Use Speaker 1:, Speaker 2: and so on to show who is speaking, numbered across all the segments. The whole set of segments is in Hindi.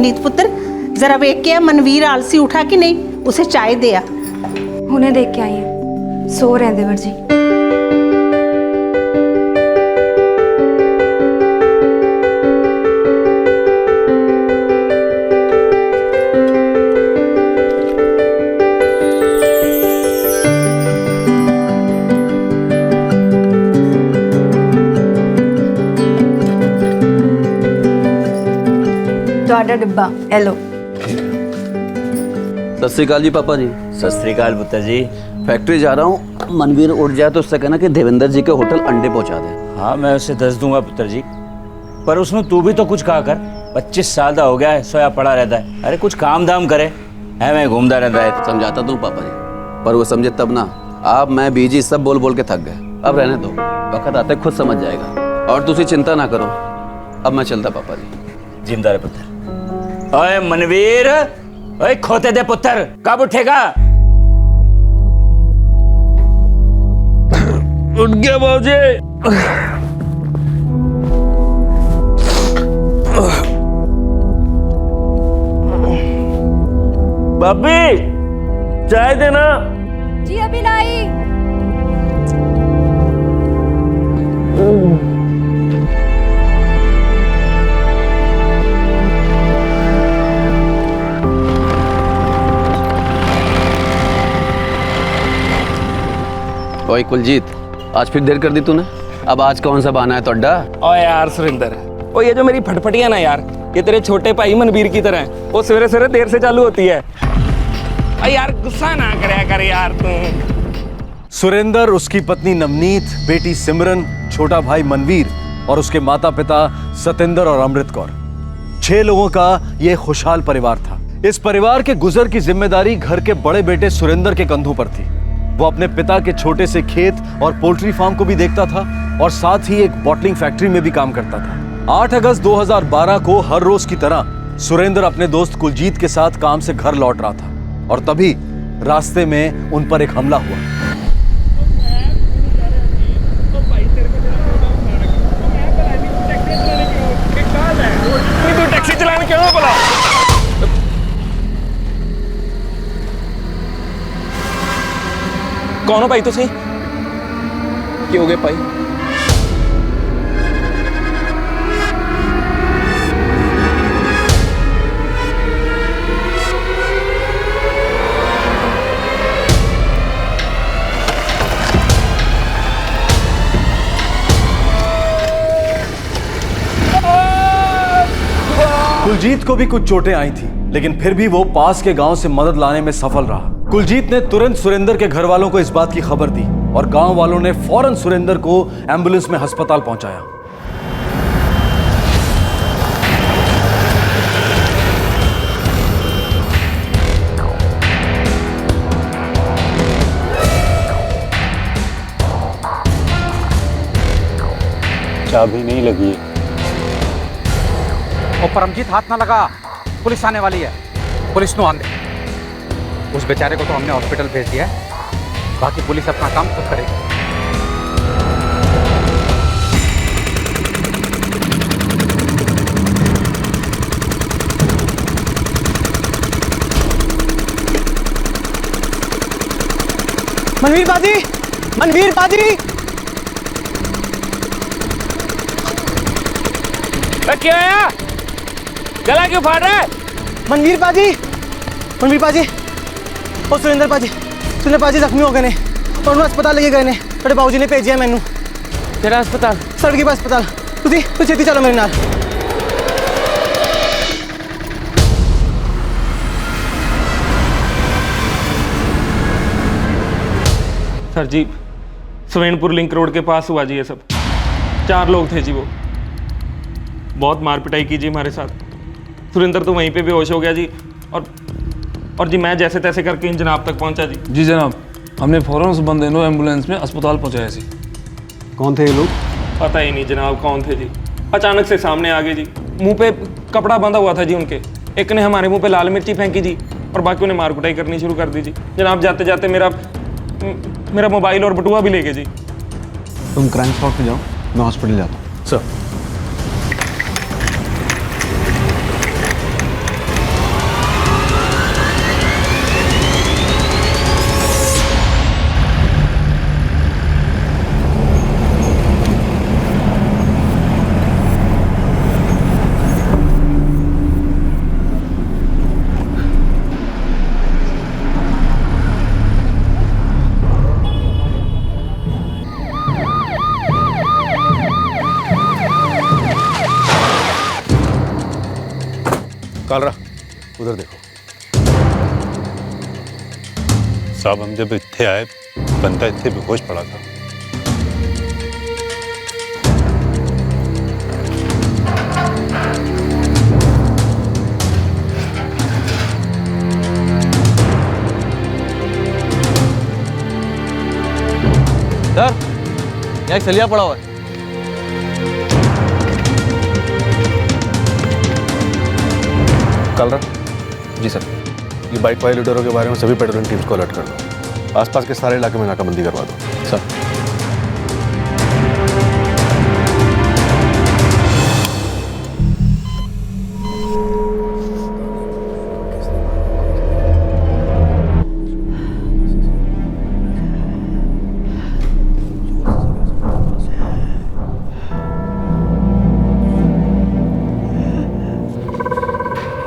Speaker 1: नवनीत पुत्र, जरा वेख के आ मनवीर आलसी उठा कि नहीं, उसे चाय दे आ।
Speaker 2: हुने देख के आई है, सो रहे हैं देवर जी। ਤੁਹਾਡਾ डिब्बा हेलो।
Speaker 3: सत श्री अकाल जी पापा जी।
Speaker 4: सत श्री अकाल पुत्र जी।
Speaker 3: फैक्ट्री जा रहा हूँ, मनवीर उठ जाए तो उससे कहना कि देवेंद्र जी के होटल अंडे पहुँचा दे।
Speaker 4: हाँ मैं उसे दस दूंगा पुत्र जी, पर उसमें तू भी तो कुछ कहा कर। 25 साल का हो गया है, सोया पड़ा रहता है। अरे कुछ काम धाम करे, है मैं घूमता रहता है।
Speaker 3: समझाता तू पापा जी, पर वो समझे तब ना। आप मैं बीजी सब बोल बोल के थक गए, अब रहने दो, वक्त आते खुद समझ जाएगा। और तुझे चिंता ना करो, अब मैं चलता पापा जी।
Speaker 4: जिंदा रहे पुत्र। ओए मनवीर, ओए खोते दे पुत्र, कब उठेगा?
Speaker 5: उठ गया बाबूजी। भाभी चाय देना।
Speaker 2: जी अभी लाई।
Speaker 3: ओए कुलजीत, आज फिर देर कर दी तूने। अब आज कौन सा बहाना है तोड़ा?
Speaker 5: ओ यार सुरेंद्र, ओ ये जो मेरी फटफटियां ना यार, ये तेरे छोटे भाई मनवीर की तरह है। वो सवेरे सवेरे देर से चालू होती है। अरे यार गुस्सा ना करया कर यार तू।
Speaker 6: सुरेंद्र, उसकी पत्नी नवनीत, बेटी सिमरन, छोटा भाई मनवीर और उसके माता पिता सतेंद्र और अमृत कौर, 6 लोगों का यह खुशहाल परिवार था। इस परिवार के गुजर की जिम्मेदारी घर के बड़े बेटे सुरेंद्र के कंधों पर थी। वो अपने पिता के छोटे से खेत और पोल्ट्री फार्म को भी देखता था और साथ ही एक बॉटलिंग फैक्ट्री में भी काम करता था। 8 अगस्त 2012 को हर रोज की तरह सुरेंद्र अपने दोस्त कुलजीत के साथ काम से घर लौट रहा था और तभी रास्ते में उन पर एक हमला हुआ।
Speaker 5: तू टैक्सी चलाने क्यों बोला? कौन हो भाई तुसी? की हो गए भाई?
Speaker 6: कुलजीत को भी कुछ चोटें आई थी, लेकिन फिर भी वो पास के गांव से मदद लाने में सफल रहा। कुलजीत ने तुरंत सुरेंद्र के घर वालों को इस बात की खबर दी और गांव वालों ने फौरन सुरेंद्र को एम्बुलेंस में अस्पताल पहुंचाया।
Speaker 4: चाबी नहीं लगी।
Speaker 7: और परमजीत हाथ ना लगा, पुलिस आने वाली है। पुलिस नो आंदे। उस बेचारे को तो हमने हॉस्पिटल भेज दिया है, बाकी पुलिस अपना काम खुद करेगी।
Speaker 8: मनवीर बाजी, मनवीर बाजी।
Speaker 5: क्या आया? गला क्यों फाड़ रहा है?
Speaker 8: मनवीर बाजी, मनवीर बाजी और सुरेंद्र बाजी, सुरेंद्र बाजी जख्मी हो गए ने और उन्हें अस्पताल लेके गए ने। तेरे बाबूजी ने भेजिया मैनू।
Speaker 5: तेरा अस्पताल?
Speaker 8: सड़क के पास अस्पताल। तू छेती चलो मेरे नाल।
Speaker 5: सर जी, सवेनपुर लिंक रोड के पास हुआ जी ये सब। 4 लोग थे जी, वो बहुत मार पिटाई की जी हमारे साथ। सुरेंद्र तो वहीं पे बेहोश हो गया जी और जी मैं जैसे तैसे करके इन जनाब तक पहुंचा जी।
Speaker 9: जी जनाब, हमने फौरन उस बंदे को एम्बुलेंस में अस्पताल पहुंचाया जी।
Speaker 6: कौन थे ये लोग?
Speaker 5: पता ही नहीं जनाब कौन थे जी, अचानक से सामने आ गए जी। मुंह पे कपड़ा बंधा हुआ था जी उनके। एक ने हमारे मुंह पे लाल मिर्ची फेंकी जी और बाकी ने मार कुटाई करनी शुरू कर दी जी। जनाब जाते जाते मेरा मोबाइल और बटुआ भी ले गए जी।
Speaker 6: तुम क्राइम स्पॉट पे जाओ, मैं हॉस्पिटल जाता हूँ। सर।
Speaker 10: कालरा उधर देखो साहब, हम जब इत्थे आए बंदा इत्थे बेहोश पड़ा था।
Speaker 6: सर, यहाँ एक सलिया पड़ा हुआ है।
Speaker 10: कालरा जी सर, ये बाइक वाले लीडरों के बारे में सभी पेट्रोलिंग टीम्स को अलर्ट कर दो। आसपास के सारे इलाके में नाकाबंदी करवा दो। सर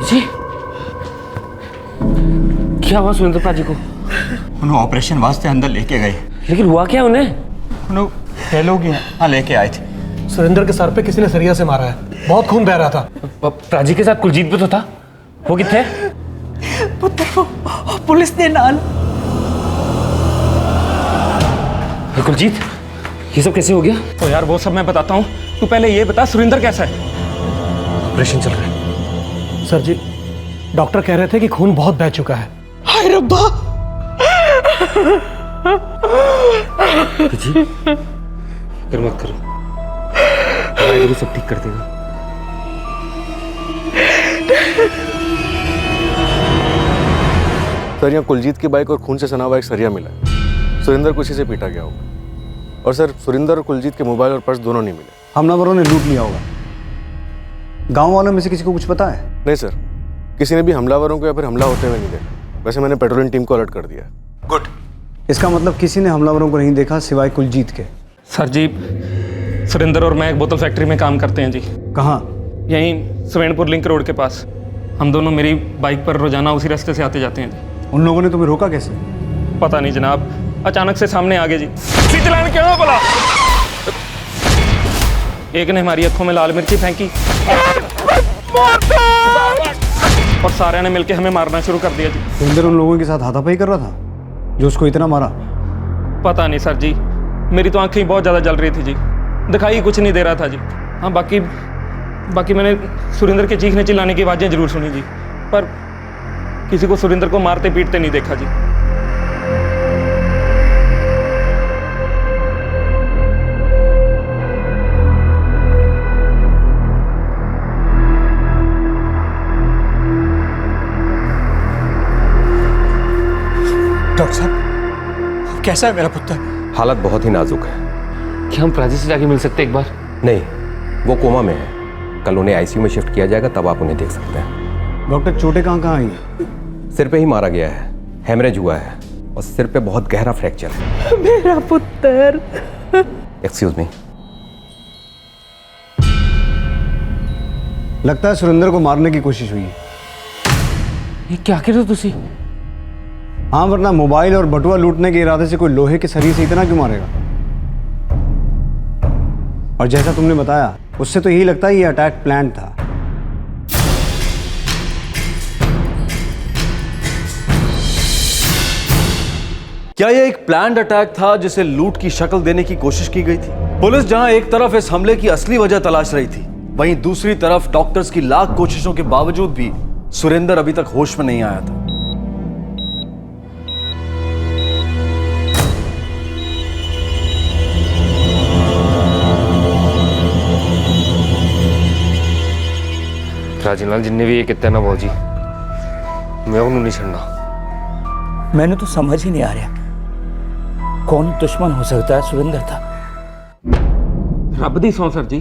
Speaker 5: जी क्या हुआ सुरेंद्र पाजी को?
Speaker 4: उन्हें ऑपरेशन वास्ते अंदर लेके गए।
Speaker 5: लेकिन हुआ क्या उन्हें?
Speaker 4: उन्हें फैलो गया। हाँ, लेके आए थे।
Speaker 8: सुरेंद्र के सर पे किसी ने सरिया से मारा है, बहुत खून बह रहा था।
Speaker 5: प्राजी के साथ कुलजीत भी तो था, वो कितने?
Speaker 11: पुत्र वो पुलिस ने नाल।
Speaker 5: कुलजीत, ये सब कैसे हो गया? तो यार वो सब मैं बताता हूँ, तू पहले ये बता सुरेंद्र कैसा है?
Speaker 8: ऑपरेशन चल रहा है सर जी, डॉक्टर कह रहे थे कि खून बहुत बह चुका है।
Speaker 11: हाय रब्बा।
Speaker 5: जी फिर मत करो, वाहिगुरु सब ठीक कर देगा।
Speaker 10: सर, यहाँ कुलजीत की बाइक और खून से सना हुआ एक सरिया मिला है। सुरेंद्र को इसी से पीटा गया होगा। और सर, सुरेंद्र और कुलजीत के मोबाइल और पर्स दोनों नहीं मिले।
Speaker 6: हमलावरों ने लूट लिया होगा। गांव वालों में से किसी को कुछ पता है?
Speaker 10: नहीं सर, किसी ने भी हमलावरों को या फिर हमला होते हुए नहीं देखा। वैसे मैंने पेट्रोलिंग टीम को अलर्ट कर दिया।
Speaker 6: गुड। इसका मतलब किसी ने हमलावरों को नहीं देखा सिवाय कुलजीत के।
Speaker 5: सर जी, सुरेंद्र और मैं एक बोतल फैक्ट्री में काम करते हैं जी।
Speaker 6: कहाँ?
Speaker 5: यहीं सवेणपुर लिंक रोड के पास। हम दोनों मेरी बाइक पर रोजाना उसी रास्ते से आते जाते हैं जी।
Speaker 6: उन लोगों ने तुम्हें रोका कैसे?
Speaker 5: पता नहीं जनाब, अचानक से सामने आ गए जी। चलान क्यों बोला? एक ने हमारी आंखों में लाल मिर्ची फेंकी और सारे ने मिलकर हमें मारना शुरू कर दिया जी।
Speaker 6: सुरेंद्र उन लोगों के साथ हाथापाई कर रहा था जो उसको इतना मारा?
Speaker 5: पता नहीं सर जी, मेरी तो आंखें बहुत ज़्यादा जल रही थी जी, दिखाई कुछ नहीं दे रहा था जी। हाँ, बाकी मैंने सुरेंद्र के चीखने चिल्लाने की आवाज़ें जरूर सुनी जी, पर किसी को सुरेंद्र को मारते पीटते नहीं देखा जी।
Speaker 8: डॉक्टर साहब, कैसा है मेरा पुत्र?
Speaker 12: हालत बहुत ही नाजुक है।
Speaker 5: क्या हम प्राजी से जाके मिल सकते एक बार?
Speaker 12: नहीं, वो कोमा में है। कल उन्हें आईसीयू में शिफ्ट किया जाएगा, तब आप उन्हें देख सकते हैं।
Speaker 6: डॉक्टर, चोटें कहाँ आई?
Speaker 12: सिर पे ही मारा गया है, हेमरेज हुआ है और सिर पे बहुत गहरा फ्रैक्चर है।
Speaker 11: मेरा पुत्र।
Speaker 12: Excuse me.
Speaker 6: लगता है सुरेंद्र को मारने की कोशिश हुई है।
Speaker 5: ये क्या कह रहे हो तुसी?
Speaker 6: हाँ, वरना मोबाइल और बटुआ लूटने के इरादे से कोई लोहे के सरिये से इतना क्यों मारेगा? और जैसा तुमने बताया, उससे तो यही लगता है ये अटैक प्लान था। क्या यह एक प्लान्ड अटैक था जिसे लूट की शक्ल देने की कोशिश की गई थी? पुलिस जहां एक तरफ इस हमले की असली वजह तलाश रही थी, वहीं दूसरी तरफ डॉक्टर्स की लाख कोशिशों के बावजूद भी सुरेंद्र अभी तक होश में नहीं आया था।
Speaker 5: राजीलाल जिन्ने भी ये कितना ना बाबू जी, मैं उन्होंने नहीं छड़ना।
Speaker 4: मैंने तो समझ ही नहीं आ रहा कौन दुश्मन हो सकता है। सुरेंद्र था।
Speaker 5: रब दी सौं सर जी,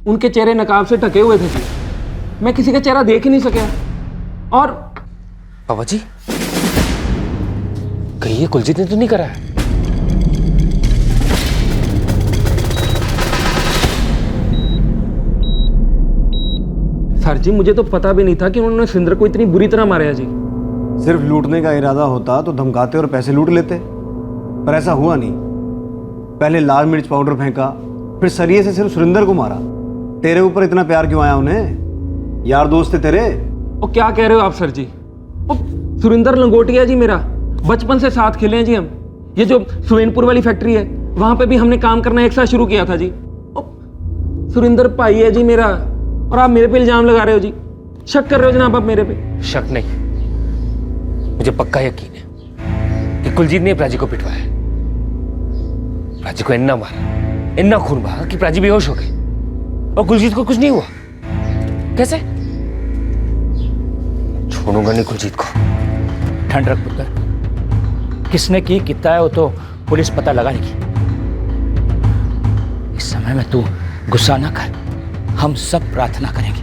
Speaker 5: उनके चेहरे नकाब से ढके हुए थे जी, मैं किसी का चेहरा देख ही नहीं सका। और बाबा जी, कहीं ये कुलजीत ने तो नहीं करा है? सर जी, मुझे तो पता भी नहीं था कि उन्होंने सुरेंद्र को इतनी बुरी तरह मारा जी।
Speaker 6: सिर्फ लूटने का इरादा होता तो धमकाते और पैसे लूट लेते, पर ऐसा हुआ नहीं। पहले लाल मिर्च पाउडर फेंका, फिर सरिये से सिर्फ सुरेंद्र को मारा। तेरे ऊपर इतना प्यार क्यों आया उन्हें? यार दोस्त थे तेरे,
Speaker 5: ओ क्या कह रहे हो आप सर जी? ओ सुरेंद्र लंगोटिया जी मेरा, बचपन से साथ खेले हैं जी हम। ये जो सुवेनपुर वाली फैक्ट्री है वहां पे भी हमने काम करना एक साथ शुरू किया था जी। ओ सुरेंद्र भाई है जी मेरा, और आप मेरे पे इल्जाम लगा रहे हो जी। शक कर रहे हो जनाब आप मेरे पे?
Speaker 12: शक नहीं, मुझे पक्का यकीन है कि कुलजीत ने प्राची को पिटवाया। प्राची को इतना मारा, इतना खून बहा कि प्राची बेहोश हो गई और कुलजीत को कुछ नहीं हुआ। कैसे? छोड़ूंगा नहीं कुलजीत को।
Speaker 4: ठंड रख पुत्र, किसने की कितना है वो तो पुलिस पता लगा लेगी। इस समय में तू गुस्सा ना कर, हम सब प्रार्थना करेंगे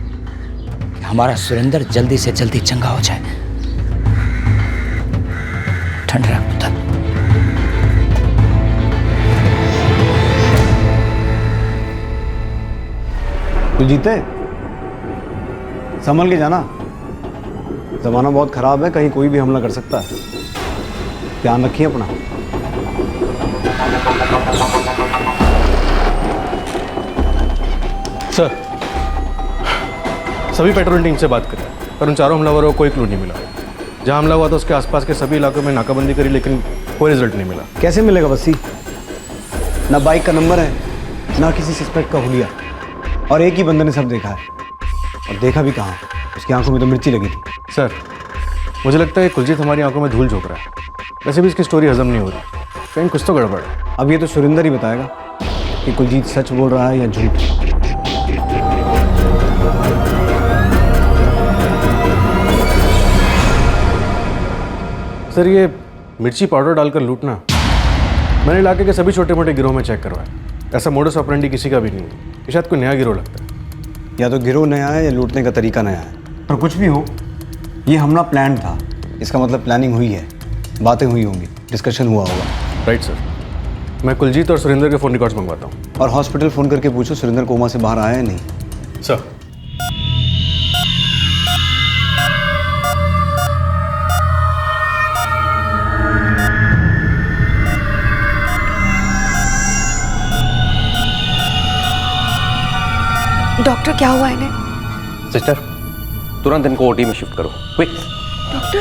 Speaker 4: कि हमारा सुरेंद्र जल्दी से जल्दी चंगा हो जाए। ठंड रख पुत्र।
Speaker 13: कुलजीते, संभल के जाना, जमाना बहुत खराब है, कहीं कोई भी हमला कर सकता है। ध्यान रखिए अपना।
Speaker 10: सर, सभी पेट्रोलिंग टीम से बात करें, पर उन चारों हमलावरों को कोई क्लू नहीं मिला। जहां हमला हुआ था उसके आसपास के सभी इलाकों में नाकाबंदी करी, लेकिन कोई रिजल्ट नहीं मिला।
Speaker 13: कैसे मिलेगा वसी? ना बाइक का नंबर है, ना किसी सस्पेक्ट का हुलिया, और एक ही बंदे ने सब देखा है। और देखा भी कहाँ, उसकी आंखों में तो मिर्ची लगी थी।
Speaker 10: सर, मुझे लगता है कुलजीत हमारी आंखों में धूल झोंक रहा है। वैसे भी इसकी स्टोरी हजम नहीं हो रही, कहीं कुछ तो गड़बड़ है।
Speaker 13: अब ये तो सुरेंद्र ही बताएगा कि कुलजीत सच बोल रहा है या झूठ।
Speaker 10: सर, ये मिर्ची पाउडर डालकर लूटना मैंने इलाके के सभी छोटे मोटे गिरोह में चेक करवाया। ऐसा मोडस ऑपरेंडी किसी का भी नहीं है। ये शायद कोई नया गिरोह लगता है।
Speaker 13: या तो गिरोह नया है या लूटने का तरीका नया है, पर कुछ भी हो, ये हमला प्लान था। इसका मतलब प्लानिंग हुई है, बातें हुई होंगी, डिस्कशन हुआ होगा।
Speaker 10: राइट सर, मैं कुलजीत और सुरेंद्र के फ़ोन रिकॉर्ड्स मंगवाता हूँ।
Speaker 13: और हॉस्पिटल फ़ोन करके पूछो सुरेंद्र कोमा से बाहर आया है नहीं।
Speaker 10: सर।
Speaker 2: डॉक्टर क्या हुआ इन्हें?
Speaker 12: सिस्टर, तुरंत इनको ओटी में शिफ्ट करो, क्विक।
Speaker 2: डॉक्टर,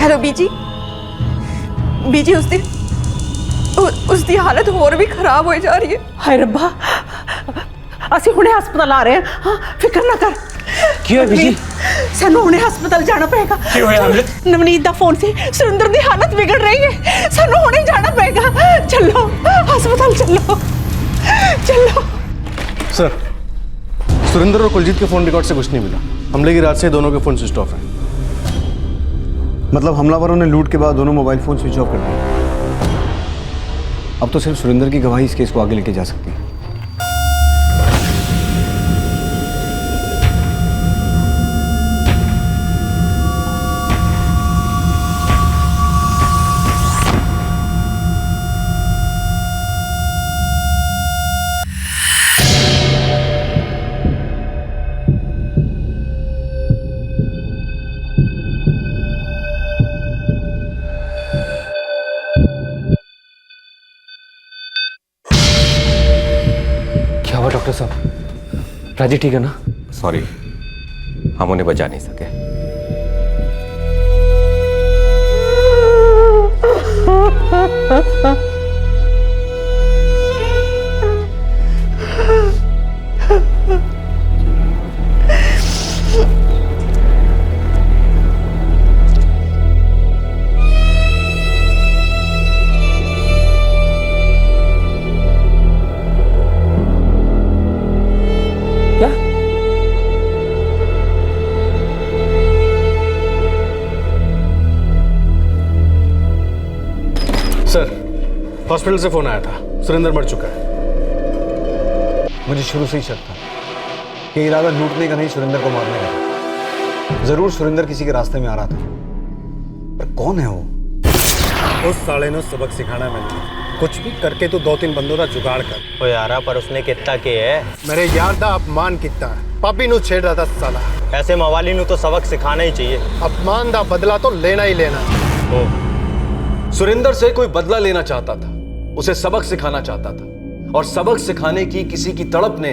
Speaker 11: हेलो बीजी। बीजी उसकी हालत होर भी खराब हो जा रही है।
Speaker 1: हाय रब्बा, ਅਸੀਂ ਹੁਣੇ ਹਸਪਤਾਲ ਆ ਰਹੇ ਹਾਂ। ਹਾਂ, ਫਿਕਰ ਨਾ ਕਰ।
Speaker 12: ਕੀ ਹੋਇਆ ਬੀਜੀ?
Speaker 1: ਸਾਨੂੰ ਹੁਣੇ ਹਸਪਤਾਲ ਜਾਣਾ ਪਏਗਾ।
Speaker 12: ਕੀ ਹੋਇਆ ਅਮਰਿਤ?
Speaker 1: ਨਵਨੀਤ ਦਾ ਫੋਨ ਸੀ, ਸੁਰਿੰਦਰ ਦੀ ਹਾਲਤ ਵਿਗੜ ਰਹੀ ਹੈ, ਸਾਨੂੰ ਹੁਣੇ ਜਾਣਾ ਪਏਗਾ। ਚੱਲੋ ਹਸਪਤਾਲ, ਚੱਲੋ ਚੱਲੋ।
Speaker 10: सर, सुरेंद्र और कुलजीत के फ़ोन रिकॉर्ड से कुछ नहीं मिला। हमले की रात से दोनों के फ़ोन स्विच ऑफ हैं।
Speaker 13: मतलब हमलावरों ने लूट के बाद दोनों मोबाइल फ़ोन स्विच ऑफ कर दिए। अब तो सिर्फ सुरेंद्र की गवाही इस केस को आगे लेके जा सकती है।
Speaker 12: डॉक्टर साहब, राजी ठीक है ना? सॉरी, हम उन्हें बचा नहीं सके।
Speaker 10: सर, हॉस्पिटल से फ़ोन आया था, सुरेंद्र मर चुका है।
Speaker 13: मुझे शुरू से ही शक था कि इरादा लूटने का नहीं, सुरेंद्र को मारने का था। जरूर सुरेंद्र किसी के रास्ते में आ रहा था, पर कौन है वो?
Speaker 14: उस साले ने सबक सिखाना मैंने। कुछ भी करके तो 2-3 बंदों का जुगाड़ कर।
Speaker 15: ओ यारा, पर उसने कितना के है?
Speaker 14: मेरे यार दा अपमान कितना है। पापी नु छेड़ रहा था साला।
Speaker 15: ऐसे मवाली नु तो सबक सिखाना ही चाहिए।
Speaker 14: अपमान दा बदला तो लेना ही लेना।
Speaker 15: ओ,
Speaker 6: सुरेंद्र से कोई बदला लेना चाहता था, उसे सबक सिखाना चाहता था, और सबक सिखाने की किसी की तड़प ने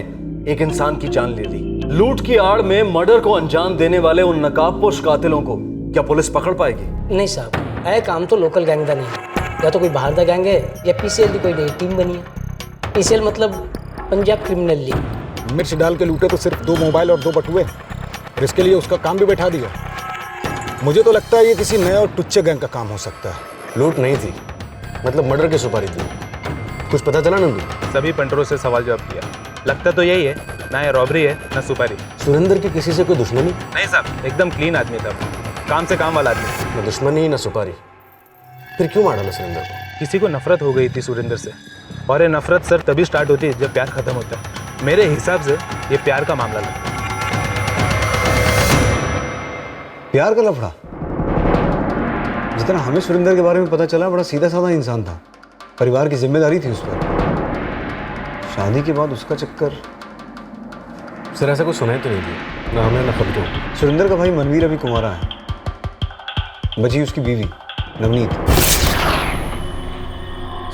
Speaker 6: एक इंसान की जान ले ली। लूट की आड़ में मर्डर को अंजाम देने वाले उन नकाबपोश कातिलों को क्या पुलिस पकड़ पाएगी?
Speaker 16: नहीं साहब, है काम तो लोकल गैंग का नहीं है, या तो कोई बाहर का गैंग है या पीसीएल की कोई नई टीम बनी है। पीसीएल मतलब पंजाब क्रिमिनल लीग।
Speaker 14: मिर्च डाल के लूटे तो सिर्फ 2 मोबाइल और 2 बटुए, और इसके लिए उसका काम भी बैठा दिया। मुझे तो लगता है ये किसी नए और टुच्चे गैंग का काम हो सकता है।
Speaker 10: लूट नहीं थी, मतलब मर्डर की सुपारी थी। कुछ पता चला नंदू?
Speaker 17: सभी पंटरों से सवाल जवाब किया, लगता तो यही है, ना ये रॉबरी है ना सुपारी।
Speaker 10: सुरेंद्र की किसी से कोई दुश्मनी?
Speaker 17: नहीं साहब, एकदम क्लीन आदमी था, काम से काम वाला आदमी।
Speaker 10: ना दुश्मनी ना सुपारी, फिर क्यों मारा सुरेंद्र को?
Speaker 17: किसी को नफरत हो गई थी सुरेंद्र से, और ये नफरत सर तभी स्टार्ट होती है जब प्यार खत्म होता है। मेरे हिसाब से ये प्यार का मामला लगता है।
Speaker 13: प्यार का लफड़ा? जितना हमें सुरेंद्र के बारे में पता चला, बड़ा सीधा साधा इंसान था, परिवार की जिम्मेदारी थी उस पर। शादी के बाद उसका चक्कर।
Speaker 10: सर ऐसा कुछ सुनाई तो नहीं दिया, ना हमें ना खबरों।
Speaker 13: सुरेंद्र का भाई मनवीर अभी कुंवारा है, बची उसकी बीवी नवनीत।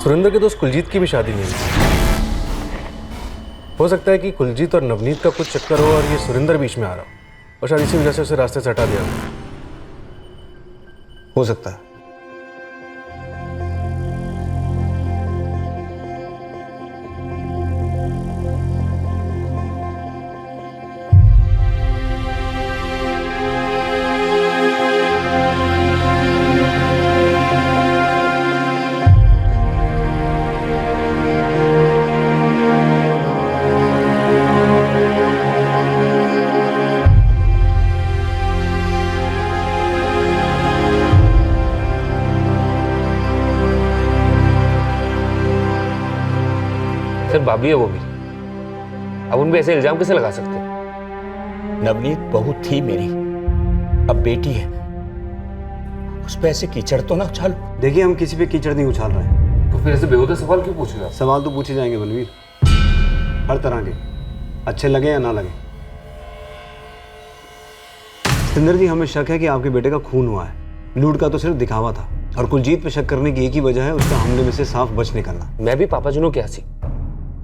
Speaker 10: सुरेंद्र के दोस्त कुलजीत की भी शादी नहीं हुई। हो सकता है कि कुलजीत और नवनीत का कुछ चक्कर हो और ये सुरेंद्र बीच में आ रहा हो, और शायद इसी वजह से उसे रास्ते से हटा दिया
Speaker 13: हो सकता है।
Speaker 12: सर भाभी है वो भी, अब उन पे ऐसे इल्जाम कैसे लगा सकते?
Speaker 4: नवनीत बहू थी मेरी, अब बेटी है, उस पे ऐसे कीचड़ तो ना उछालो।
Speaker 13: देखिए, हम किसी पे कीचड़ नहीं उछाल रहे हैं।
Speaker 12: तो फिर ऐसे बेहुदा सवाल क्यों पूछ रहे हो?
Speaker 13: सवाल तो पूछे जाएंगे मनवीर, हर तरह के, अच्छे लगे या ना लगे। सुरेंद्र जी, हमें शक है कि आपके बेटे का खून हुआ है। लूट का तो सिर्फ दिखावा था, और कुलजीत पे शक करने की एक ही वजह है, उसका हमले में से साफ बच निकलना।
Speaker 12: मैं भी पापा जुनों क्या सी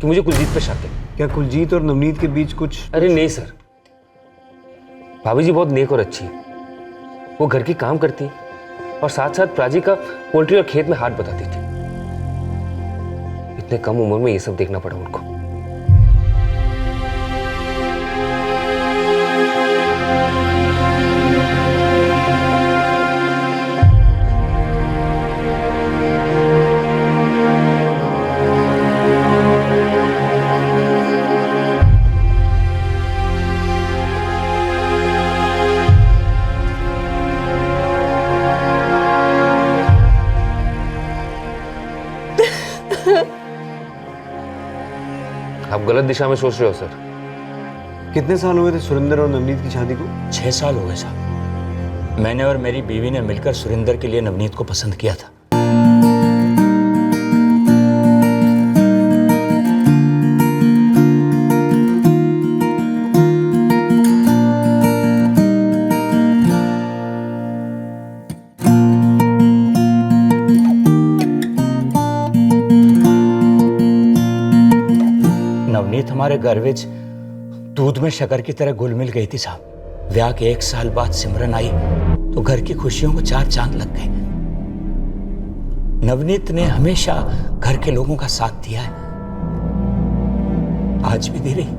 Speaker 12: कि मुझे कुलजीत पे शक है।
Speaker 13: क्या कुलजीत और नवनीत के बीच कुछ?
Speaker 12: अरे नहीं सर, भाभी जी बहुत नेक और अच्छी है, वो घर की काम करती है और साथ साथ प्राजी का पोल्ट्री और खेत में हाथ बताती थी। इतने कम उम्र में ये सब देखना पड़ा उनको। आप गलत दिशा में सोच रहे हो सर।
Speaker 13: कितने साल हुए थे सुरेंद्र और नवनीत की शादी को?
Speaker 4: 6 साल हो गए साहब। मैंने और मेरी बीवी ने मिलकर सुरेंद्र के लिए नवनीत को पसंद किया था। नवनीत हमारे घर विच दूध में शक्कर की तरह घुल मिल गई थी साहब। ब्याह के 1 साल बाद सिमरन आई तो घर की खुशियों को 4 चांद लग गए। नवनीत ने हमेशा घर के लोगों का साथ दिया है, आज भी दे रही।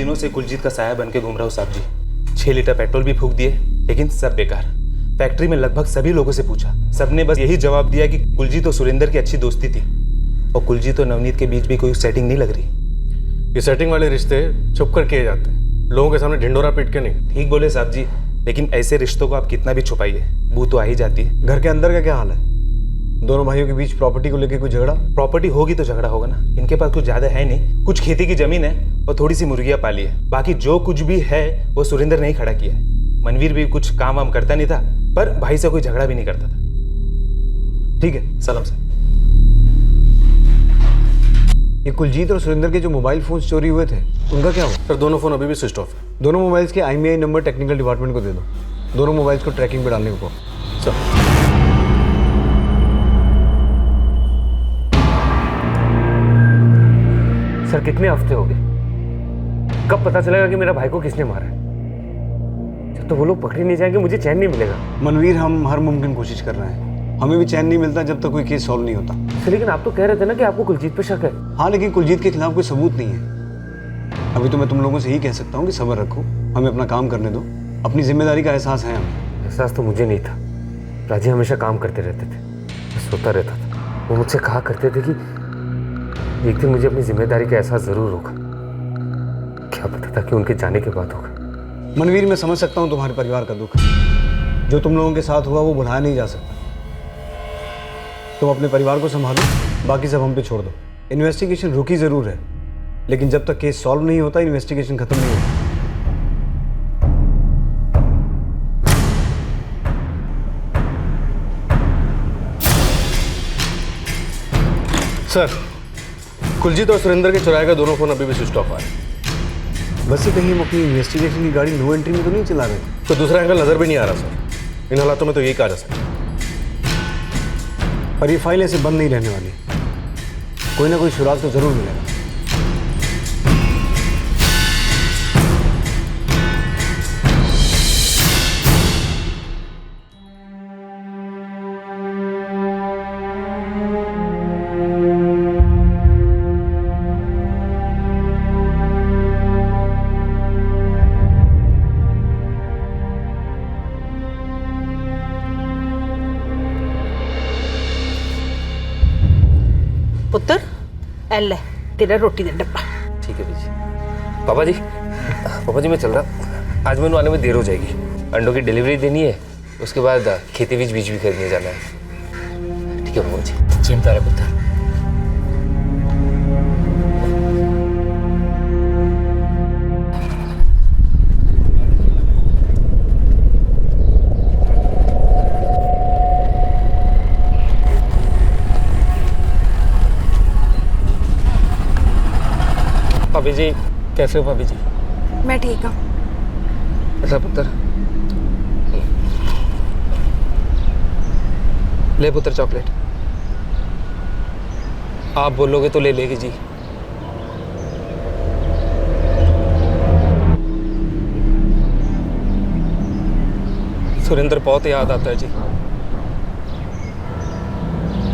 Speaker 17: दिनों से कुलजीत का साया बन के घूम रहा हूँ साहब जी। 6 लीटर पेट्रोल भी फूंक दिए, लेकिन सब बेकार। फैक्ट्री में लगभग सभी लोगों से पूछा, सबने बस यही जवाब दिया कि कुलजीत और सुरेंद्र की अच्छी दोस्ती थी और कुलजीत और नवनीत के बीच भी कोई सेटिंग नहीं लग रही।
Speaker 10: ये सेटिंग वाले रिश्ते छुप कर किए जाते हैं, लोगों के सामने ढिंडोरा पीट के नहीं।
Speaker 17: ठीक बोले साहब जी, लेकिन ऐसे रिश्तों को आप कितना भी छुपाइए, बू तो आ ही जाती है।
Speaker 13: घर के अंदर का क्या हाल है? दोनों भाइयों के बीच प्रॉपर्टी को लेकर कोई झगड़ा?
Speaker 17: प्रॉपर्टी होगी तो झगड़ा होगा ना। इनके पास कुछ ज्यादा है नहीं, कुछ खेती की जमीन है और थोड़ी सी मुर्गियां पाली है। बाकी जो कुछ भी है वो सुरेंद्र ने ही खड़ा किया है। मनवीर भी कुछ काम वाम करता नहीं था, पर भाई से कोई झगड़ा भी नहीं करता था।
Speaker 13: ठीक है,
Speaker 17: सलाम सर।
Speaker 13: ये कुलजीत और सुरेंद्र के जो मोबाइल फोन चोरी हुए थे उनका क्या हुआ?
Speaker 10: सर दोनों फोन अभी भी स्विच ऑफ है।
Speaker 13: दोनों मोबाइल्स के IMEI नंबर टेक्निकल डिपार्टमेंट को दे दो। दोनों मोबाइल्स को ट्रैकिंग पे डालने को कहो।
Speaker 10: सर
Speaker 12: सर कितने हफ्ते हो गए? कब पता चलेगा कि मेरा भाई को किसने मारा है? जब तो वो लोग पकड़े नहीं जाएंगे मुझे चैन नहीं मिलेगा।
Speaker 13: मनवीर, हम हर मुमकिन कोशिश कर रहे हैं, हमें भी चैन नहीं मिलता जब तक कोई केस सॉल्व नहीं होता।
Speaker 12: सर लेकिन आप तो कह रहे थे ना कि आपको कुलजीत पे शक है।
Speaker 13: हाँ, लेकिन कुलजीत के खिलाफ कोई सबूत नहीं है। अभी तो मैं तुम लोगों से यही कह सकता हूँ कि सब्र रखो, हमें अपना काम करने दो। अपनी जिम्मेदारी का एहसास है हमें।
Speaker 12: एहसास तो मुझे नहीं था। राजी हमेशा काम करते रहते थे, मैं सोता रहता था। वो मुझसे कहा करते थे कि एक दिन मुझे अपनी जिम्मेदारी का एहसास जरूर होगा। क्या पता था कि उनके जाने के बाद होगा।
Speaker 13: मनवीर, मैं समझ सकता हूँ तुम्हारे परिवार का दुख। जो तुम लोगों के साथ हुआ वो भुलाया नहीं जा सकता। तुम अपने परिवार को संभालो, बाकी सब हम पे छोड़ दो। इन्वेस्टिगेशन रुकी जरूर है, लेकिन जब तक केस सॉल्व नहीं होता इन्वेस्टिगेशन खत्म नहीं होती।
Speaker 10: सर, कुलजीत और सुरेंद्र के चुराए गए दोनों फोन अभी भी स्विच ऑफ आ रहे हैं।
Speaker 13: बस ये कहीं हम अपनी इन्वेस्टिगेशन की गाड़ी नो एंट्री में तो नहीं चला रहे?
Speaker 10: तो दूसरा एंगल नजर भी नहीं आ रहा सर। इन हालातों में तो यही कहा जा सकता है।
Speaker 13: पर ये फाइल ऐसे बंद नहीं रहने वाली, कोई ना कोई सुराग तो जरूर मिलेगा।
Speaker 1: पुत्र एल है तेरा रोटी का डब्बा।
Speaker 12: ठीक है बीजी। पापा जी मैं चल रहा। आज मैंने आने में देर हो जाएगी। अंडों की डिलीवरी देनी है, उसके बाद खेती बीज भी खरीदने जाना है। ठीक है पापा जी।
Speaker 7: चिंता रहे पुत्र।
Speaker 12: भाभी जी कैसे हो भाभी जी?
Speaker 2: मैं ठीक हूँ।
Speaker 12: ऐसा पुत्र ले पुत्र चॉकलेट। आप बोलोगे तो ले लेगी जी। सुरेंद्र बहुत याद आता है जी।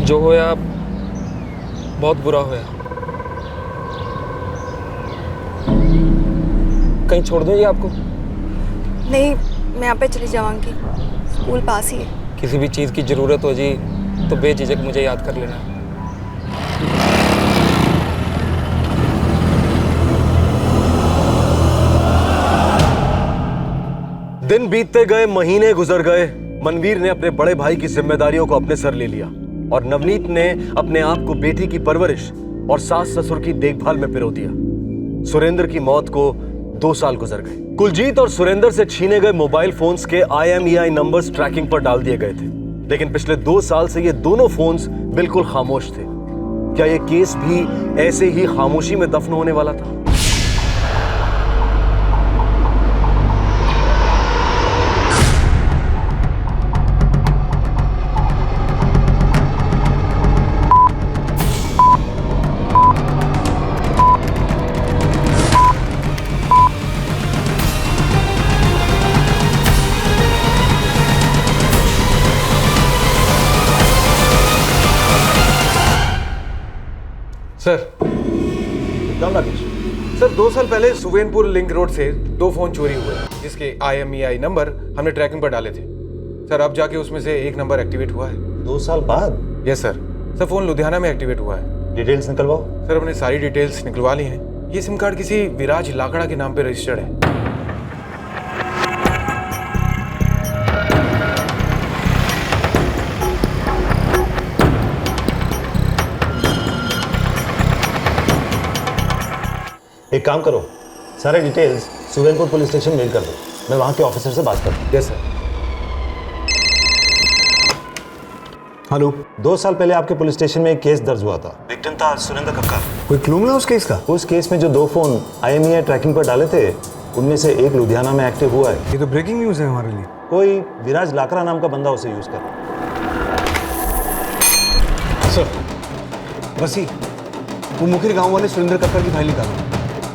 Speaker 12: जो होया बहुत बुरा होया। कहीं छोड़ दूं जी आपको?
Speaker 2: नहीं, मैं यहाँ पे चली जाऊँगी, स्कूल पास ही है।
Speaker 12: किसी भी चीज़ की ज़रूरत हो जी तो बेझिझक मुझे याद कर लेना।
Speaker 6: दिन बीतते गए, महीने गुजर गए। मनवीर ने अपने बड़े भाई की जिम्मेदारियों को अपने सर ले लिया और नवनीत ने अपने आप को बेटी की परवरिश और सास ससुर की देखभाल में पिरो दिया। सुरेंद्र की मौत को 2 साल गुजर गए। कुलजीत और सुरेंद्र से छीने गए मोबाइल फोन्स के IMEI नंबर्स ट्रैकिंग पर डाल दिए गए थे, लेकिन पिछले 2 साल से ये दोनों फोन्स बिल्कुल खामोश थे। क्या ये केस भी ऐसे ही खामोशी में दफन होने वाला था?
Speaker 10: सर,
Speaker 6: एकदम राकेश। सर 2 साल पहले सुवेनपुर लिंक रोड से 2 फोन चोरी हुए जिसके IMEI नंबर हमने ट्रैकिंग पर डाले थे। सर अब जाके उसमें से एक नंबर एक्टिवेट हुआ है।
Speaker 14: 2 साल बाद?
Speaker 6: यस सर फोन लुधियाना में एक्टिवेट हुआ है।
Speaker 14: डिटेल्स निकलवाओ।
Speaker 6: सर हमने सारी डिटेल्स निकलवा ली हैं। ये सिम कार्ड किसी विराज लाकड़ा के नाम पे रजिस्टर्ड है।
Speaker 14: एक काम करो, सारे डिटेल्स सुवेनपुर पुलिस स्टेशन मेल कर दो। मैं वहाँ के ऑफिसर से बात करता हूँ।
Speaker 6: Yes sir.
Speaker 14: हेलो। 2 साल पहले आपके पुलिस स्टेशन में एक केस दर्ज हुआ था। विक्टिम था सुरेंद्र कक्कर। कोई क्लू मिला उस केस का? उस केस में जो 2 फोन IMEI ट्रैकिंग पर डाले थे उनमें से एक लुधियाना में एक्टिव हुआ है।
Speaker 13: ये तो ब्रेकिंग न्यूज़ है हमारे लिए।
Speaker 14: कोई विराज लाकड़ा नाम का बंदा उसे यूज कर रहा है।
Speaker 13: सर बसी वो मुखिर गांव वाले सुरेंद्र कक्कर की फाइल निकालो।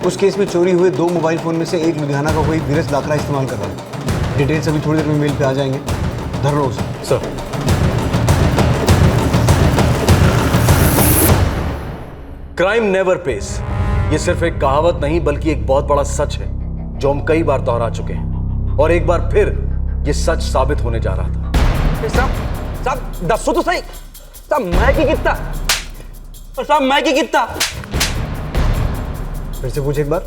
Speaker 13: उस केस में चोरी हुए 2 मोबाइल फ़ोन में से एक लुधियाना का कोई विराज लाकड़ा इस्तेमाल कर रहा है। डिटेल्स अभी थोड़ी देर में मेल पे आ जाएंगे। धर लो उसे।
Speaker 6: सर क्राइम नेवर पेस, ये सिर्फ एक कहावत नहीं बल्कि एक बहुत बड़ा सच है जो हम कई बार दोहरा चुके हैं और एक बार फिर ये सच साबित होने जा रहा था।
Speaker 8: साहब दसो तो सही साहब, मैं की कितना साहब, मैं की कितना
Speaker 13: फिर से पूछ एक बार।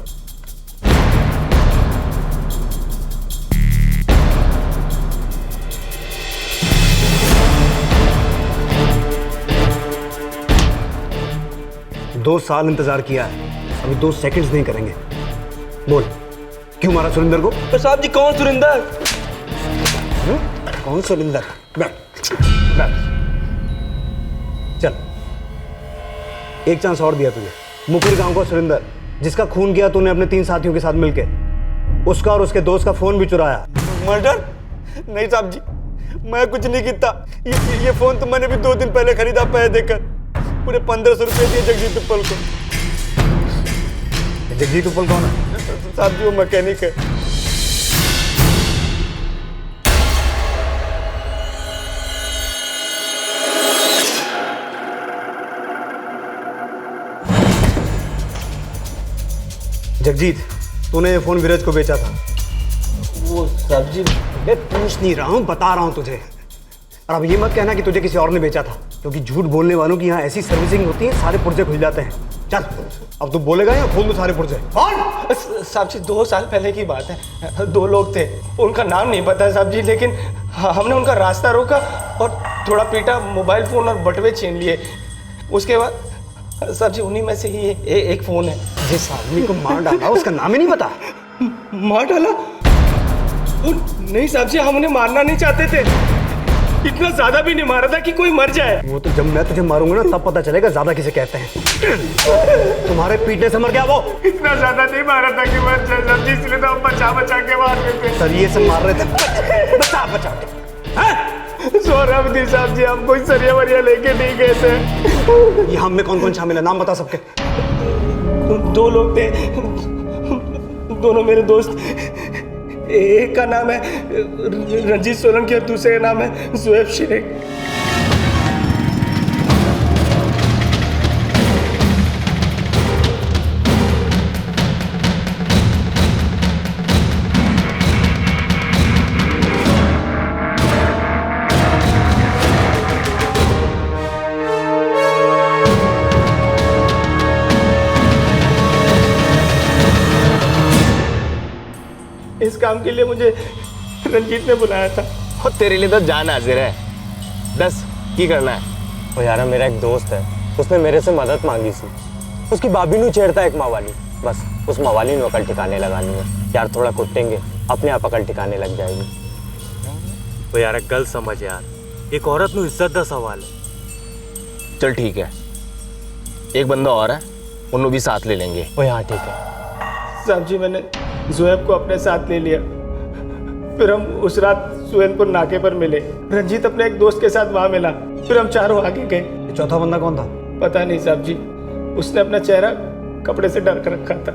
Speaker 13: दो साल इंतजार किया है, अभी 2 सेकंड्स नहीं करेंगे। बोल क्यों मारा सुरेंद्र को?
Speaker 8: तो साहब जी कौन सुरेंद्र?
Speaker 13: कौन सुरेंद्र? बैठ बैठ। चल एक चांस और दिया तुझे। मुखिर गांव का सुरेंद्र जिसका खून किया तूने अपने 3 साथियों के साथ मिलके, उसका और उसके दोस्त का फोन भी चुराया।
Speaker 8: मर्डर? नहीं साहब जी, मैं कुछ नहीं किया। ये फोन तो मैंने भी 2 दिन पहले खरीदा पैसे देकर। पूरे 1500 रुपए दिए जगजीत उपल को।
Speaker 13: जगजीत उपल कौन है?
Speaker 8: साहब जी वो मैकेनिक है।
Speaker 13: जगजीत तूने ये फोन विराज को बेचा था?
Speaker 8: वो साहब जी
Speaker 13: मैं पूछ नहीं रहा हूँ, बता रहा हूँ तुझे। और अब ये मत कहना कि तुझे किसी और ने बेचा था, क्योंकि झूठ बोलने वालों की यहाँ ऐसी सर्विसिंग होती है सारे पुर्जे खुल जाते हैं। चल अब तू बोलेगा या खोल दो सारे पुर्जे?
Speaker 8: कौन? साहब जी 2 साल पहले की बात है। 2 लोग थे, उनका नाम नहीं पता है साहब जी, लेकिन हमने उनका रास्ता रोका और थोड़ा पीटा, मोबाइल फ़ोन और बटुए छीन लिए। उसके बाद साहब जी उन्हीं में से ही एक फ़ोन है।
Speaker 13: जिस आदमी को मार डाला उसका नाम ही नहीं पता?
Speaker 8: मार डाला? नहीं साहब जी, हम उन्हें मारना नहीं चाहते थे। इतना ज्यादा भी नहीं मारा था कि कोई मर जाए।
Speaker 13: वो तो जब मैं तुझे मारूंगा ना तब पता चलेगा ज्यादा किसे कहते हैं। तुम्हारे पीटने से मर गया वो?
Speaker 8: इतना ज्यादा नहीं मारा था कि मर जाए साहब जी, इसलिए तो हम बचा बचा के मार रहे थे।
Speaker 13: सर ये सब मार रहे थे बचा बचा के।
Speaker 8: सोहराबुद्दीन साहब जी हम कोई सरिया वरिया लेके नहीं गए थे।
Speaker 13: ये हम में कौन कौन शामिल है, नाम बता सबके।
Speaker 8: 2 लोग थे, दोनों मेरे दोस्त। एक का नाम है रंजीत सोलंकी और दूसरे का नाम है ज़ुएब शेख। इस काम के लिए मुझे रंजीत ने बुलाया था।
Speaker 12: और तेरे लिए तो जान हाजिर है। 10 की करना है। और यार मेरा एक दोस्त है, उसने मेरे से मदद मांगी थी। उसकी भाभी नू छेड़ता एक मावाली, बस उस मावाली ने अकल ठिकाने लगानी है। यार थोड़ा कुटेंगे, अपने आप अकल ठिकाने लग जाएगी।
Speaker 17: तो यार गल समझ यार, एक औरत नू इज्जत दा सवाल है।
Speaker 12: चल ठीक है, एक बंदा और है, उन्होंने भी साथ ले लेंगे। ओ हाँ ठीक है।
Speaker 8: साहब जी मैंने ज़ुएब को अपने साथ ले लिया। फिर हम उस रात सुवेनपुर नाके पर मिले। रंजीत अपने एक दोस्त के साथ वहां मिला। फिर हम चारों आगे गए।
Speaker 13: चौथा बंदा कौन था?
Speaker 8: पता नहीं साहब जी, उसने अपना चेहरा कपड़े से ढक रखा था।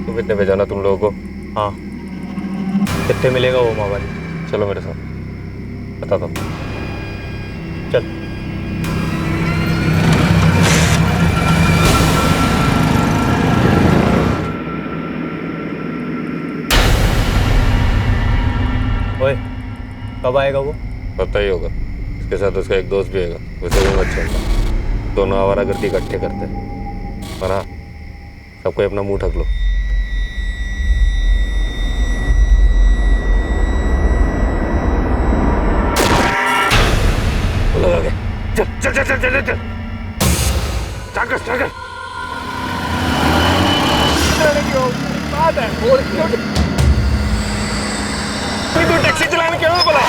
Speaker 12: तो कितने भेजा ना तुम लोगों को? हाँ कितने मिलेगा वो मावाली? चलो मेरे साथ, बताता हूँ। चल।
Speaker 15: ओए, कब आएगा वो?
Speaker 12: पता ही होगा, इसके साथ उसका एक दोस्त भी आएगा, वैसे भी मत चलता। दोनों आवारागर्दी इकट्ठे करते हैं। पर हाँ, सबको अपना मुंह ढक लो। चल चल चल चल चल चल
Speaker 8: तू टैक्सी चलाने क्यों बोला?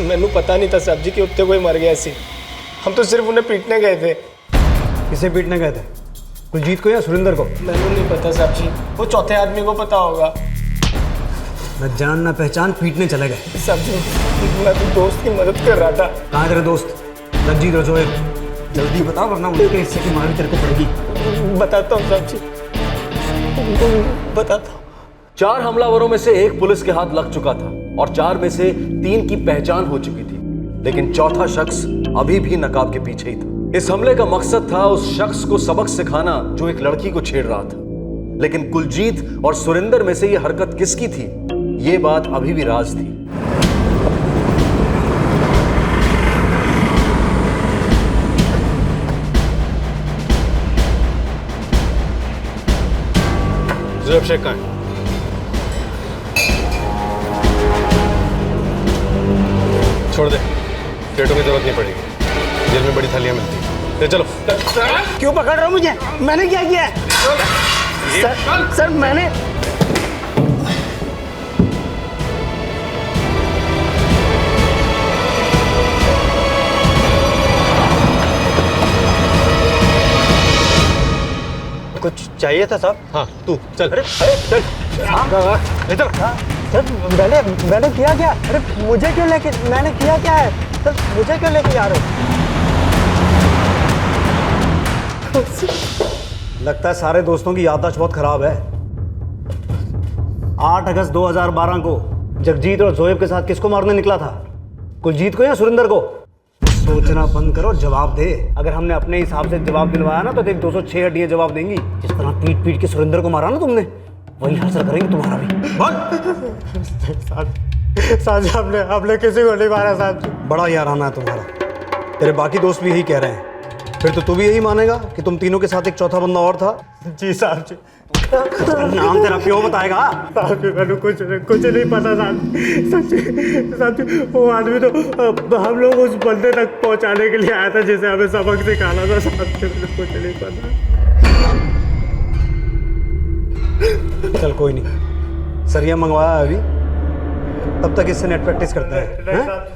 Speaker 8: मैनू पता नहीं था साहब जी कि उत्ते कोई मर गया सी। हम तो सिर्फ उन्हें पीटने गए थे।
Speaker 13: किसे पीटने गए थे? कुलजीत को या सुरेंद्र को?
Speaker 8: मैनू नहीं पता साहब जी, वो चौथे आदमी को पता होगा।
Speaker 13: न जान न पहचान पीटने चले गए।
Speaker 8: साहब जी, मैं तो दोस्त की मदद कर रहा था।
Speaker 13: कहाँ तेरे दोस्त? लज्जी रजोए, जल्दी बताओ वरना उनके हिस्से की मार भी तेरे को पड़ेगी।
Speaker 8: बताता हूँ साहब जी, बताता हूँ।
Speaker 6: 4 हमलावरों में से 1 पुलिस के हाथ लग चुका था और 4 में से 3 की पहचान हो चुकी थी, लेकिन चौथा शख्स अभी भी नकाब के पीछे ही था। इस हमले का मकसद था उस शख्स को सबक सिखाना जो एक लड़की को छेड़ रहा था, लेकिन कुलजीत और सुरेंद्र में से यह हरकत किसकी थी, ये बात अभी भी राज थी।
Speaker 10: ज़ुबैर शेख कहाँ है? छोड़ दे, प्लेटों की जरूरत नहीं पड़ेगी, जेल में बड़ी थालियां मिलती हैं। ले चलो।
Speaker 8: क्यों पकड़ रहे हो मुझे? मैंने क्या किया है? सर मैंने
Speaker 15: कुछ चाहिए था साहब?
Speaker 10: हाँ तू चल।
Speaker 15: अरे
Speaker 10: चल इधर।
Speaker 15: सर मैंने किया क्या? अरे मुझे क्यों लेके, मैंने किया क्या है सर? मुझे क्यों लेके जा रहे हो?
Speaker 13: लगता है सारे दोस्तों की याददाश्त बहुत खराब है। 8 अगस्त 2012 को जगजीत और जोएब के साथ किसको मारने निकला था? कुलजीत को या सुरेंद्र को? सोचना बंद करो, जवाब दे। अगर हमने अपने हिसाब से जवाब दिलवाया ना तो देख 206 हड्डियां जवाब देंगी। जिस तरह पीट पीट के सुरेंद्र को मारा ना तुमने, वही हासिल करेंगे तुम्हारा भी।
Speaker 15: साहब हमने किसी को नहीं मारा साहब जी।
Speaker 13: बड़ा याराना है तुम्हारा। तेरे बाकी दोस्त भी यही कह रहे हैं, फिर तो तू भी यही मानेगा कि तुम तीनों के साथ एक चौथा बंदा और था?
Speaker 15: जी साहब जी।
Speaker 13: नाम तेरा क्यों बताएगा?
Speaker 15: साहब जी मैंने कुछ नहीं पता साहब जी। वो आदमी तो हम लोग उस बंदे तक पहुंचाने के लिए आया था जिसे हमें सबक सिखाना था साहब जी। मुझे कुछ नहीं पता।
Speaker 13: चल कोई नहीं, सरिया मंगवाया अभी, तब तक इससे नेट प्रैक्टिस करते हैं।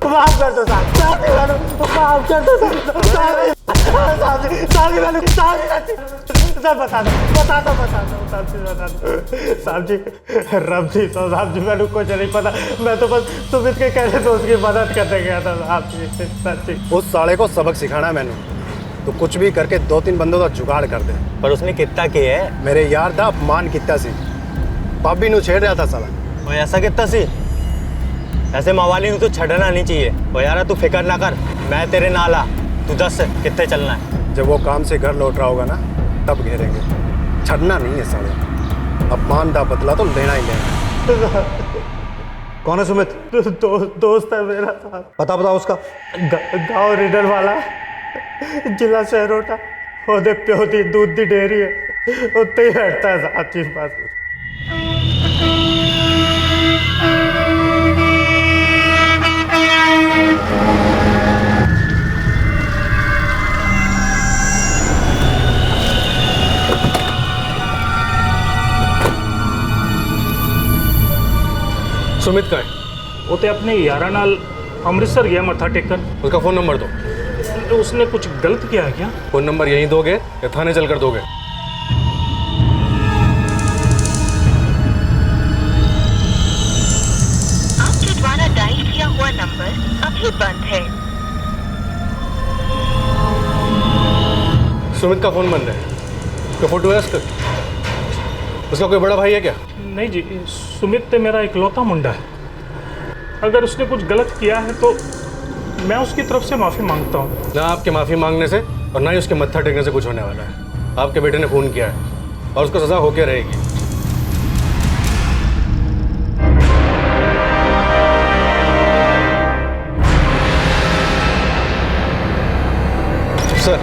Speaker 15: माफ कर दो साहब, माफ कर दो साहब। साहब जी रब जी, तो साहब जी मैंने कुछ नहीं पता। मैं तो बस तुम इसके कह रहे दोस्त की मदद करने गया था साहब जी।
Speaker 10: उस साले को सबक सिखाना है मैंने, तो कुछ भी करके 2-3 बंदों का जुगाड़ कर दे।
Speaker 15: पर उसने कितना किया है?
Speaker 10: मेरे यार दा अपमान कितना सी, पापी नु छेड़ रहा था साला।
Speaker 15: वो ऐसा कितना सी? ऐसे मवाली तो छड़ना नहीं चाहिए। वो यार तू फिक्र ना कर, मैं तेरे नाल आ। तू दस कितने चलना है?
Speaker 10: जब वो काम से घर लौट रहा होगा ना तब घेरेंगे, छड़ना नहीं है साले। अपमान का बदला तो लेना ही लेना।
Speaker 13: कौन है सुमित?
Speaker 15: दोस्त है मेरा साहब।
Speaker 13: पता उसका?
Speaker 15: गाँव रीडर वाला, जिला शहरोटा, ओदे प्यो दी दूध दी डेयरी है, उत्ते ही बैठता है साहब जी पास।
Speaker 10: सुमित का है?
Speaker 5: वो तो अपने यारा नाल अमृतसर गया मत्था टेकन।
Speaker 10: उसका फोन नंबर दो।
Speaker 5: तो उसने कुछ गलत किया है क्या?
Speaker 10: फोन नंबर यहीं दोगे या थाने चलकर दोगे?
Speaker 18: आपके द्वारा डायल किया हुआ नंबर अभी बंद है।
Speaker 10: सुमित का फोन बंद है, उसका फोटो है उसका? उसका कोई बड़ा भाई है क्या?
Speaker 15: नहीं जी, सुमित तो मेरा इकलौता मुंडा है। अगर उसने कुछ गलत किया है तो मैं उसकी तरफ से माफ़ी मांगता हूँ।
Speaker 10: ना आपके माफ़ी मांगने से और ना ही उसके मत्था टेकने से कुछ होने वाला है। आपके बेटे ने खून किया है और उसको सज़ा होके रहेगी। सर,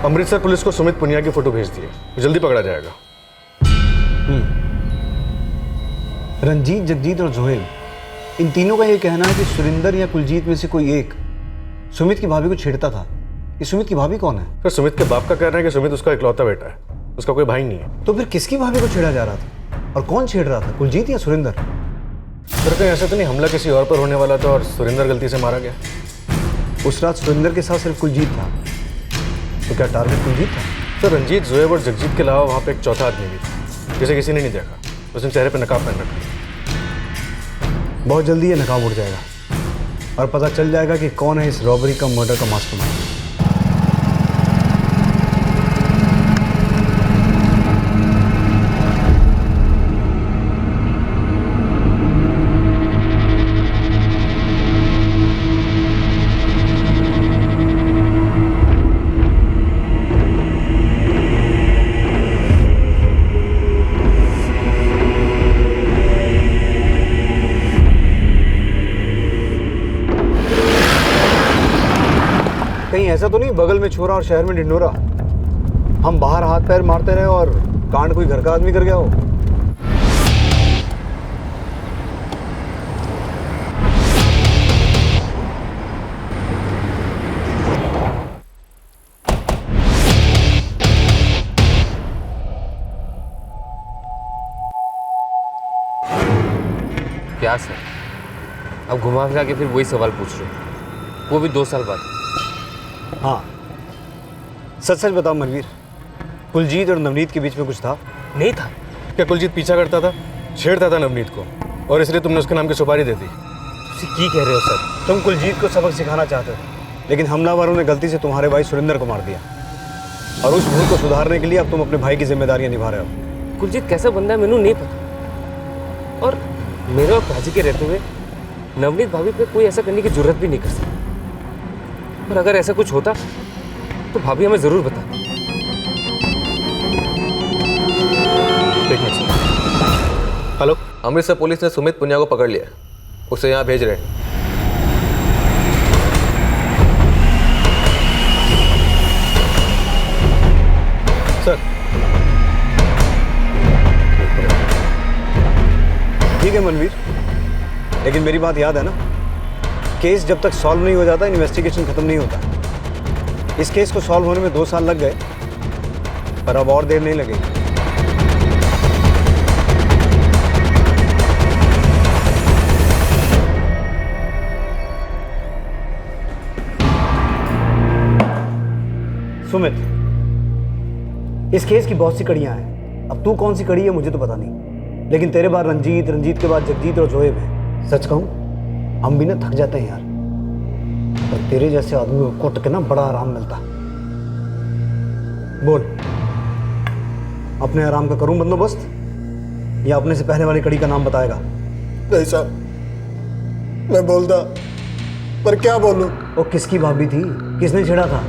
Speaker 10: अमृतसर पुलिस को सुमित पुनिया की फोटो भेज दिए, जल्दी पकड़ा जाएगा।
Speaker 13: रंजीत, जगजीत और जोहेब, इन तीनों का ये कहना है कि सुरिंदर या कुलजीत में से कोई एक सुमित की भाभी को छेड़ता था। ये सुमित की भाभी कौन है?
Speaker 10: सर, सुमित के बाप का कहना है कि सुमित उसका इकलौता बेटा है, उसका कोई भाई नहीं है।
Speaker 13: तो फिर किसकी भाभी को छेड़ा जा रहा था और कौन छेड़ रहा था, कुलजीत या सुरिंदर?
Speaker 10: सर, कहीं ऐसा तो नहीं हमला किसी और पर होने वाला था और सुरिंदर गलती से मारा गया?
Speaker 13: उस रात सुरिंदर के साथ सिर्फ कुलजीत था, तो क्या टारगेट कुलजीत था?
Speaker 10: सर, रंजीत, जोएब और जगजीत के अलावा वहाँ पे एक चौथा आदमी भी था जिसे किसी ने नहीं देखा। उसने चेहरे पे नकाब पहन रखा।
Speaker 13: बहुत जल्दी ये नकाब उड़ जाएगा और पता चल जाएगा कि कौन है इस रॉबरी का, मर्डर का मास्टरमाइंड। कहीं ऐसा तो नहीं बगल में छोरा और शहर में ढिंढोरा? हम बाहर हाथ पैर मारते रहे और कांड कोई घर का आदमी कर गया हो?
Speaker 12: क्या सर, अब घुमा फिरा के फिर वही सवाल पूछ रहे हो, वो भी 2 साल बाद?
Speaker 13: हाँ, सच सच बताओ मनवीर, कुलजीत और नवनीत के बीच में कुछ था?
Speaker 12: नहीं था।
Speaker 10: क्या कुलजीत पीछा करता था, छेड़ता था नवनीत को और इसलिए तुमने उसके नाम की सुपारी दे दी?
Speaker 12: की कह रहे हो सर?
Speaker 13: तुम कुलजीत को सबक सिखाना चाहते थे, लेकिन हमलावरों ने गलती से तुम्हारे भाई सुरिंदर को मार दिया और उस भूल को सुधारने के लिए अब तुम अपने भाई की जिम्मेदारियां निभा रहे हो।
Speaker 12: कुलजीत कैसा बंदा है मैंने नहीं पता, और मेरे और प्राची के रहते हुए नवनीत भाभी पे कोई ऐसा करने की जरूरत भी नहीं कर सकती। और अगर ऐसा कुछ होता तो भाभी हमें जरूर बता।
Speaker 3: हेलो, अमृतसर पुलिस ने सुमित पुनिया को पकड़ लिया, उसे यहाँ भेज रहे हैं।
Speaker 10: सर,
Speaker 13: ठीक है मनवीर, लेकिन मेरी बात याद है ना, केस जब तक सॉल्व नहीं हो जाता इन्वेस्टिगेशन खत्म नहीं होता। इस केस को सॉल्व होने में 2 साल लग गए, पर अब और देर नहीं लगेगी। सुमित, इस केस की बहुत सी कड़ियां हैं। अब तू कौन सी कड़ी है मुझे तो पता नहीं, लेकिन तेरे बाद रंजीत, रंजीत के बाद जगजीत और जोएब है। सच कहूं, हम भी ना थक जाते हैं यार, पर तेरे जैसे आदमी को कुट के ना बड़ा आराम मिलता। बोल, अपने आराम का करूं बंदोबस्त या अपने से पहले वाली कड़ी का नाम बताएगा?
Speaker 19: नहीं साहब, मैं बोलता, पर क्या बोलूं?
Speaker 13: वो किसकी भाभी थी, किसने छेड़ा था,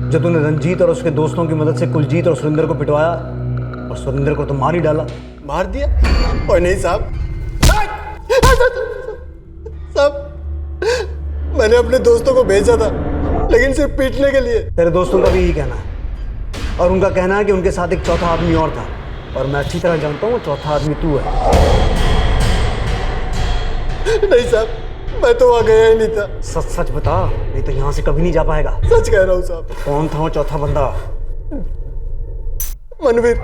Speaker 13: जो तूने रंजीत और उसके दोस्तों की मदद से कुलजीत और सुरिंदर को पिटवाया और सुरिंदर को तो मार ही डाला?
Speaker 19: मार दिया? और नहीं साहब, साहब मैंने अपने दोस्तों को भेजा था, लेकिन सिर्फ पीटने के लिए।
Speaker 13: तेरे दोस्तों का भी यही कहना है, और उनका कहना है कि उनके साथ एक चौथा आदमी और था, और मैं अच्छी तरह जानता हूँ वो चौथा आदमी तू है।
Speaker 19: नहीं साहब, मैं तो वहां गया ही नहीं था।
Speaker 13: सच सच बता, नहीं तो यहाँ से कभी नहीं जा पाएगा।
Speaker 19: सच कह रहा हूँ साहब।
Speaker 13: कौन था वो चौथा बंदा?
Speaker 19: मनवीर।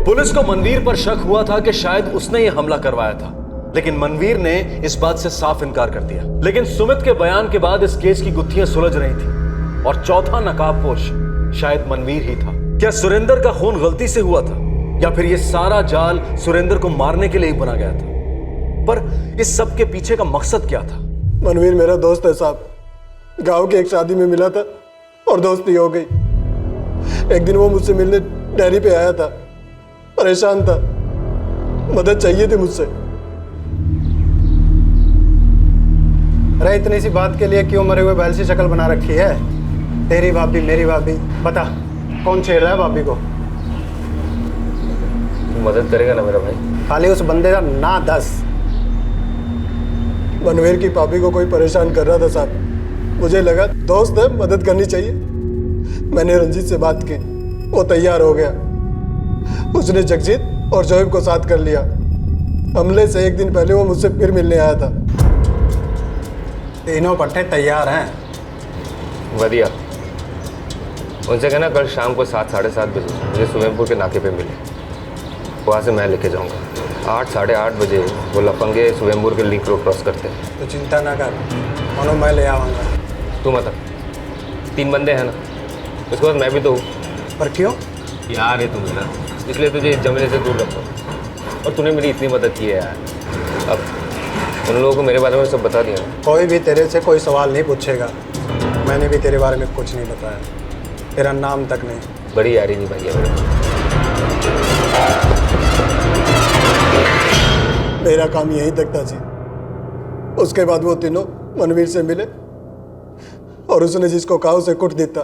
Speaker 6: पुलिस को मनवीर पर शक हुआ था कि शायद उसने ये हमला करवाया था, लेकिन मनवीर ने इस बात से साफ इनकार कर दिया। लेकिन सुमित के बयान के बाद इस केस की गुत्थियां सुलझ रही थी और चौथा नकाबपोश शायद मनवीर ही था। क्या सुरेंद्र का खून गलती से हुआ था या फिर यह सारा जाल सुरेंद्र को मारने के लिए ही बना गया था? पर इस सब के पीछे का मकसद क्या था?
Speaker 19: मनवीर मेरा दोस्त है साहब, गांव की एक शादी में मिला था और दोस्ती हो गई। एक दिन वो मुझसे मिलने डेयरी पे आया था, परेशान था, मदद चाहिए थी मुझसे।
Speaker 13: अरे इतनी सी बात के लिए क्यों मरे हुए बैल सी शक्ल बना रखी है? तेरी भाभी मेरी भाभी, बता कौन छेड़ रहा है भाभी को?
Speaker 12: तू मदद करेगा ना मेरा भाई?
Speaker 13: खाली उस बंदे का ना दस।
Speaker 19: मनवीर की भाभी को कोई परेशान कर रहा था साहब, मुझे लगा दोस्त है, मदद करनी चाहिए। मैंने रंजीत से बात की, वो तैयार हो गया। उसने जगजीत और जोएब को साथ कर लिया। हमले से एक दिन पहले वो मुझसे फिर मिलने आया था।
Speaker 13: तीनों पट्टे तैयार हैं।
Speaker 12: बढ़िया। उनसे कहना कल शाम को 7 साढ़े 7 बजे मुझे सुवेमपुर के नाके पे मिले। वहाँ से मैं लेके जाऊँगा। 8 साढ़े 8 बजे वो लफंगे सुवेमपुर के लिंक रोड क्रॉस करते हैं।
Speaker 13: तो चिंता ना कर, मानो मैं ले आऊँगा।
Speaker 12: तू मत, 3 बंदे हैं ना, उसके बाद मैं भी तो हूँ।
Speaker 13: पर क्यों?
Speaker 12: यार है तू मेरा, इसलिए तुझे इस जमले से दूर रखो। और तूने मेरी इतनी मदद की है यार, अब उन लोगों को मेरे बारे में सब बता दिया ना।
Speaker 13: कोई भी तेरे से कोई सवाल नहीं पूछेगा। मैंने भी तेरे बारे में कुछ नहीं बताया, तेरा नाम तक नहीं।
Speaker 12: बड़ी यारी नहीं भाई है
Speaker 19: मेरा काम यहीं तक था जी। उसके बाद वो तीनों मनवीर से मिले और उसने जिसको कहा उसे कुट देता।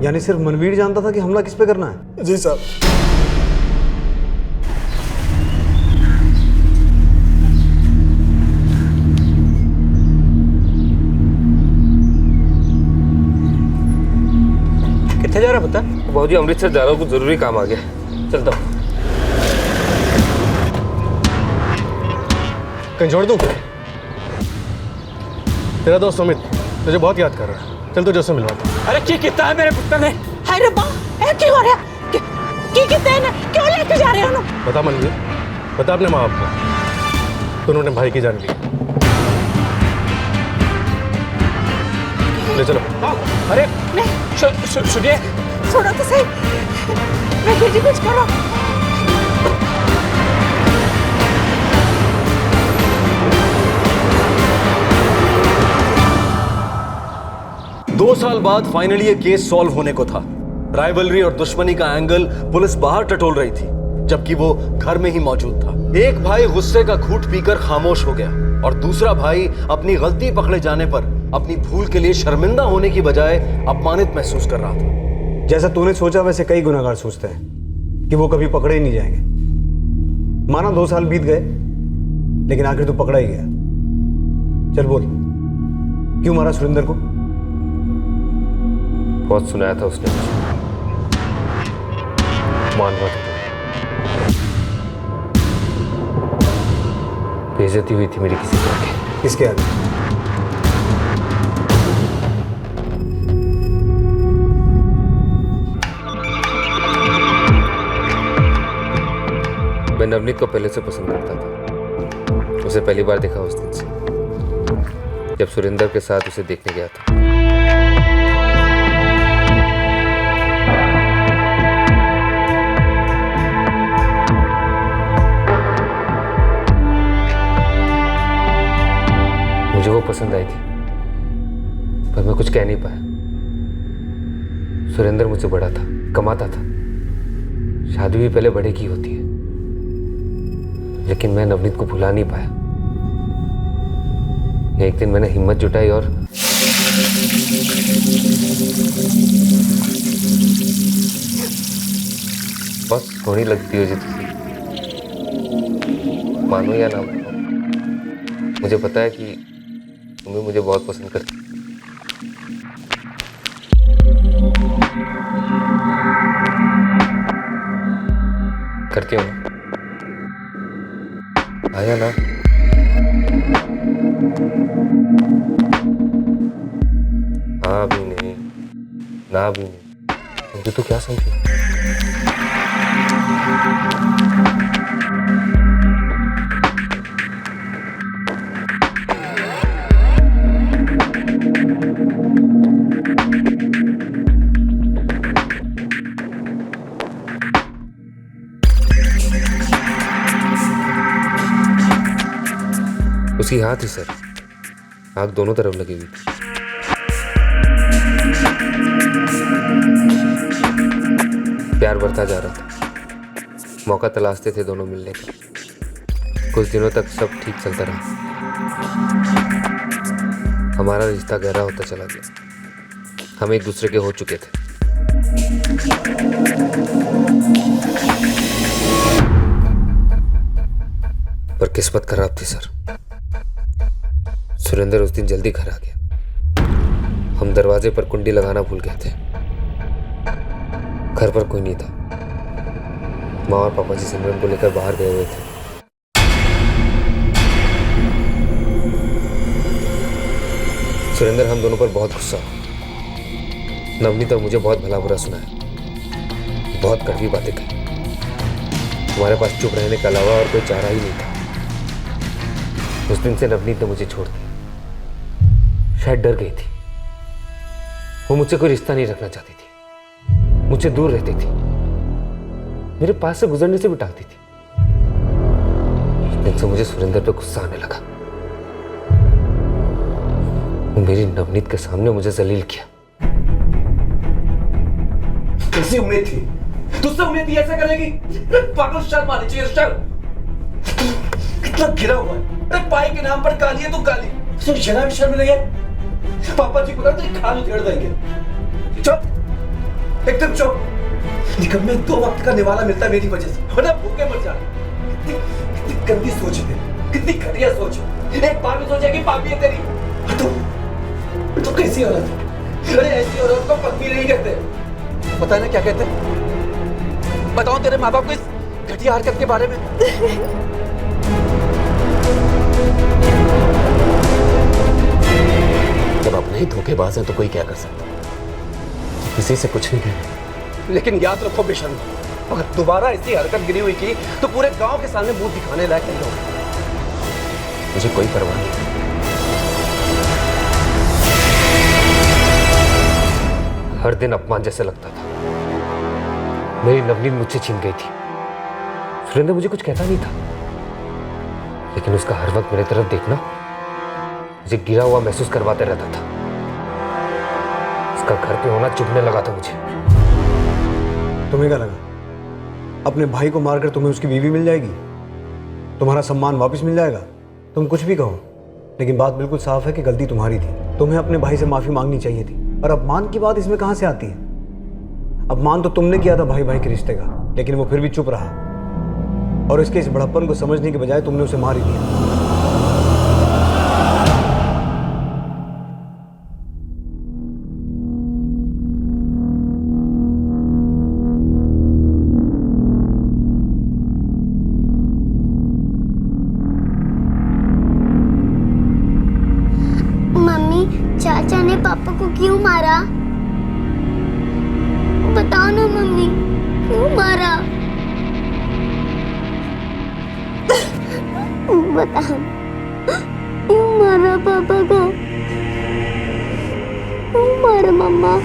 Speaker 13: यानी सिर्फ मनवीर जानता था कि हमला किस पे करना है?
Speaker 19: जी साहब।
Speaker 12: कितने जा रहा है पता? बहुत जी अमृतसर जा रहा हूँ, कुछ जरूरी काम आ गया, चलता हूँ।
Speaker 10: कहीं छोड़ दूँ? तेरा दोस्त अमित तुझे बहुत याद कर रहा है, चल तुझे उससे मिलवाता हूँ।
Speaker 1: अरे की कितना है मेरे पुत्र ने? हाय रब्बा, ए की हो रहा? की कितने ने क्यों लेके जा रहे हो?
Speaker 10: बता मनवीर, बता अपने माँ बाप को, तूने अपने भाई की जान ली। ले चलो।
Speaker 1: अरे सुनिए, सुनो तो सही, मैं जी कुछ करो।
Speaker 6: दो साल बाद फाइनली ये केस सॉल्व होने को था। राइवलरी और दुश्मनी का एंगल पुलिस बाहर टटोल रही थी, जबकि वो घर में ही मौजूद था। एक भाई गुस्से का घूंट पीकर खामोश हो गया और दूसरा भाई अपनी गलती पकड़े जाने पर अपनी भूल के लिए शर्मिंदा होने की बजाय अपमानित महसूस कर रहा था।
Speaker 13: जैसा तूने सोचा वैसे कई गुनहगार सोचते हैं कि वो कभी पकड़े ही नहीं जाएंगे। माना 2 साल बीत गए, लेकिन आखिर तो पकड़ा ही गया। चल बोल, क्यों मारा सुरेंद्र को?
Speaker 12: बहुत सुनाया था उसने, मानवा था। बेइज्जती हुई थी मेरी किसी के आगे।
Speaker 13: किसके आगे?
Speaker 12: मैं नवनीत को पहले से पसंद करता था। उसे पहली बार देखा उस दिन से, जब सुरेंद्र के साथ उसे देखने गया था। मुझे वो पसंद आई थी, पर मैं कुछ कह नहीं पाया। सुरेंद्र मुझसे बड़ा था, कमाता था, शादी भी पहले बड़े की होती है, लेकिन मैं नवनीत को भुला नहीं पाया। एक दिन मैंने हिम्मत जुटाई और बहुत सोहनी लगती हो जी तुझे, मानो या ना मानो, मुझे पता है कि तुम्हें मुझे बहुत पसंद करती। करती हो ना? आया ना? हाँ भी नहीं, ना भी नहीं, मुझे तो क्या समझे? उसकी हाथ थी सर, आग दोनों तरफ लगी हुई थी। प्यार बढ़ता जा रहा था, मौका तलाशते थे दोनों मिलने का। कुछ दिनों तक सब ठीक चलता रहा, हमारा रिश्ता गहरा होता चला गया। हम एक दूसरे के हो चुके थे। पर किस्मत खराब थी सर। सुरेंद्र उस दिन जल्दी घर आ गया। हम दरवाजे पर कुंडी लगाना भूल गए थे। घर पर कोई नहीं था। माँ और पापा जी सिमरन को लेकर बाहर गए हुए थे। सुरेंद्र हम दोनों पर बहुत गुस्सा हुआ। नवनीत और मुझे बहुत भला बुरा सुनाया, बहुत कड़वी बातें कही। हमारे पास चुप रहने के अलावा और कोई चारा ही नहीं था। उस दिन से नवनीत ने मुझे छोड़ दिया। शायद डर गई थी। वो मुझसे कोई रिश्ता नहीं रखना चाहती थी, मुझसे दूर रहती थी, मेरे पास से गुजरने से भी टालती थी। एक दिन से मुझे सुरेंद्र पे गुस्सा आने लगा। वो मेरी नवनीत के सामने मुझे जलील किया।
Speaker 20: कैसी उम्मीद थी? तुझसे उम्मीद थी ऐसा करेगी? पागल, शर्म आनी चाहिए, शर्म। कितना गिरा हुआ है। अरे पाई के नाम पर गाली है तो गाली, तो जरा भी शर्म नहीं है। पापा जी को ना तो खाल उधेड़ देंगे। चुप, एकदम चुप। निकम्मे 2 वक्त का निवाला मिलता है मेरी वजह से, वरना भूखे मर जाए। कितनी गंदी सोच है, कितनी घटिया सोच है। एक बार भी सोचा कि पापी है तेरी। तो कैसी औरत है? अरे ऐसी औरत को पत्नी नहीं कहते, पता है ना क्या कहते हैं? बताओ तेरे माँ बाप को इस घटिया हरकत के बारे में। जब अपने ही धोखेबाज है तो कोई क्या कर सकता है? किसी से कुछ नहीं कहना। लेकिन याद रखो बेशर्म, अगर दोबारा ऐसी हरकत गिरी हुई की तो पूरे गांव के सामने मुंह दिखाने लायक नहीं होगा। मुझे कोई परवाह नहीं।
Speaker 12: हर दिन अपमान जैसे लगता था। मेरी नवनीत मुझसे छीन गई थी। सुरेंद्र मुझे कुछ कहता नहीं था, लेकिन उसका हर वक्त मेरी तरफ देखना मुझे गिरा हुआ महसूस करवाते रहता था। उसका घर पे होना चुभने लगा था मुझे।
Speaker 13: तुम्हें क्या लगा अपने भाई को मारकर तुम्हें उसकी बीवी मिल जाएगी, तुम्हारा सम्मान वापस मिल जाएगा? तुम कुछ भी कहो, लेकिन बात बिल्कुल साफ है कि गलती तुम्हारी थी। तुम्हें अपने भाई से माफी मांगनी चाहिए थी। और अपमान की बात इसमें कहां से आती है? अपमान तो तुमने किया था भाई भाई के रिश्ते का, लेकिन वो फिर भी चुप रहा और इसके इस बड़प्पन को समझने के बजाय तुमने उसे मार ही दिया।
Speaker 21: चाचा ने पापा को क्यों मारा? बताओ ना मम्मी, क्यों मारा? बताओ, क्यों मारा पापा को? क्यों मारा मम्मा?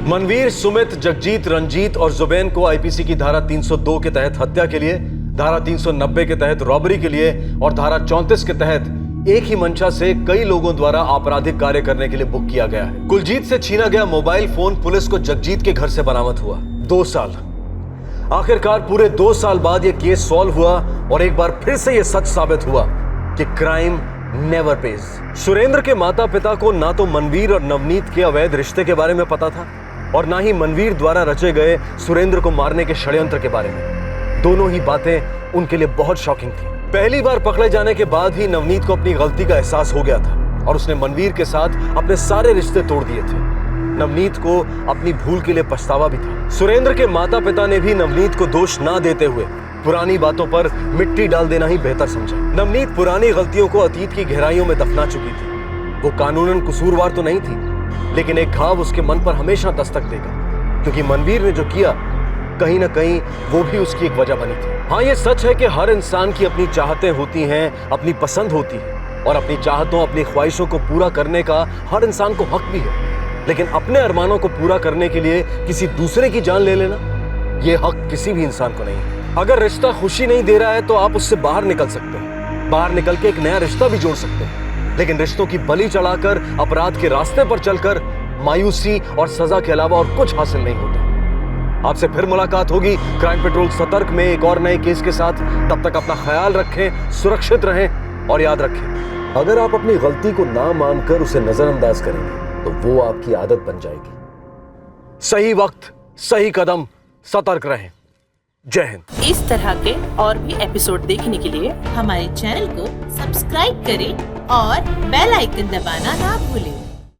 Speaker 6: मनवीर, सुमित, जगजीत, रंजीत और जुबैन को आईपीसी की धारा 302 के तहत हत्या के लिए, धारा 390 के तहत रॉबरी के लिए और धारा 34 के तहत एक ही मंशा से कई लोगों द्वारा आपराधिक कार्य करने के लिए बुक किया गया है। कुलजीत से छीना गया मोबाइल फोन पुलिस को जगजीत के घर से बरामद हुआ। 2 साल, आखिरकार पूरे 2 साल बाद यह केस सॉल्व हुआ और एक बार फिर से यह सच साबित हुआ कि क्राइम नेवर पेज। सुरेंद्र के माता पिता को ना तो मनवीर और नवनीत के अवैध रिश्ते के बारे में पता था और ना ही मनवीर द्वारा रचे गए सुरेंद्र को मारने के षड्यंत्र के बारे में। दोनों ही बातें उनके लिए बहुत शॉकिंग थी। पहली बार पकड़े जाने के बाद ही नवनीत को अपनी गलती का एहसास हो गया था और उसने मनवीर के साथ अपने सारे रिश्ते तोड़ दिए थे। नवनीत को अपनी भूल के लिए पछतावा भी था। सुरेंद्र के माता पिता ने भी नवनीत को दोष ना देते हुए पुरानी बातों पर मिट्टी डाल देना ही बेहतर समझा। नवनीत पुरानी गलतियों को अतीत की गहराइयों में दफना चुकी थी। वो कानूनन कसूरवार तो नहीं थी, लेकिन एक घाव उसके मन पर हमेशा दस्तक देगा, क्योंकि मनवीर ने जो किया कहीं ना कहीं वो भी उसकी एक वजह बनी थी। हाँ, ये सच है कि हर इंसान की अपनी चाहतें होती हैं, अपनी पसंद होती है, और अपनी चाहतों, अपनी ख्वाहिशों को पूरा करने का हर इंसान को हक भी है। लेकिन अपने अरमानों को पूरा करने के लिए किसी दूसरे की जान ले लेना, ये हक किसी भी इंसान को नहीं है। अगर रिश्ता खुशी नहीं दे रहा है तो आप उससे बाहर निकल सकते हैं, बाहर निकल के एक नया रिश्ता भी जोड़ सकते हैं। लेकिन रिश्तों की बलि चढ़ाकर, अपराध के रास्ते पर चलकर मायूसी और सजा के अलावा और कुछ हासिल नहीं होता। आपसे फिर मुलाकात होगी क्राइम पेट्रोल सतर्क में एक और नए केस के साथ। तब तक अपना ख्याल रखें, सुरक्षित रहें और याद रखें, अगर आप अपनी गलती को ना मानकर उसे नजरअंदाज करेंगे तो वो आपकी आदत बन जाएगी। सही वक्त, सही कदम, सतर्क रहें। जय हिंद।
Speaker 9: इस तरह के और भी एपिसोड देखने के लिए हमारे चैनल को सब्सक्राइब करें और बेल आइकन दबाना ना भूलें।